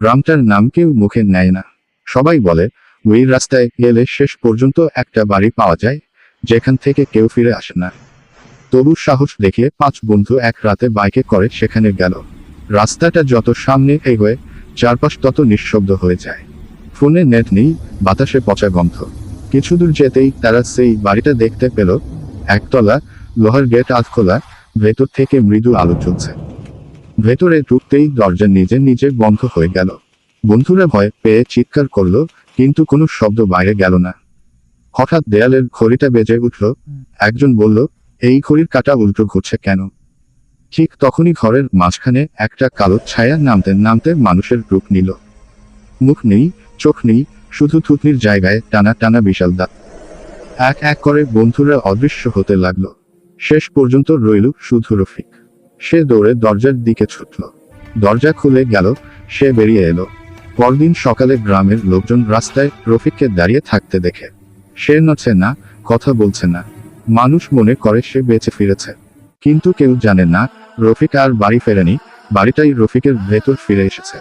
গ্রামটার নাম কেউ মুখে নেয় না। সবাই বলে ওই রাস্তায় গেলে শেষ পর্যন্ত একটা বাড়ি পাওয়া যায়, যেখান থেকে কেউ ফিরে আসে না। তবু সাহস দেখিয়ে 5 বন্ধু এক রাতে বাইকে করে সেখানে গেল। রাস্তাটা যত সামনে এগোয় চারপাশ তত নিঃশব্দ হয়ে যায়। ফোনে নেট নেই, বাতাসে পচা গন্ধ। কিছু দূর যেতেই তারা সেই বাড়িটা দেখতে পেল। একতলা, লোহার গেট আধ খোলা, ভেতর থেকে মৃদু আলো জ্বলছে। ভেতরে ঢুকতেই দরজা নিজে নিজে বন্ধ হয়ে গেল। বন্ধুরা ভয় পেয়ে চিৎকার করলো, কিন্তু কোনো শব্দ বাইরে গেল না। হঠাৎ দেয়ালের ঘড়িটা বেজে উঠল। একজন বলল, এই ঘড়ির কাঁটা উল্টো ঘুরছে কেন? ঠিক তখনই ঘরের মাঝখানে একটা কালো ছায়া নামতে নামতে মানুষের রূপ নিল। মুখ নেই, চোখ নেই, শুধু থুতনির জায়গায় টানা টানা বিশাল দাঁত। এক এক করে বন্ধুরা অদৃশ্য হতে লাগলো। শেষ পর্যন্ত রইল শুধু রফিক। সে দৌড়ে দরজার দিকে ছুটল। দরজা খুলে গেল, সে বেরিয়ে এলো। পরদিন সকালে গ্রামের লোকজন রাস্তায় রফিককে দাঁড়িয়ে থাকতে দেখে। সে নড়ছে না, কথা বলছে না। মানুষ মনে করে সে বেঁচে ফিরেছে, কিন্তু কেউ জানে না রফিক আর বাড়ি ফেরেনি, বাড়িটাই রফিকের ভেতর ফিরে এসেছে।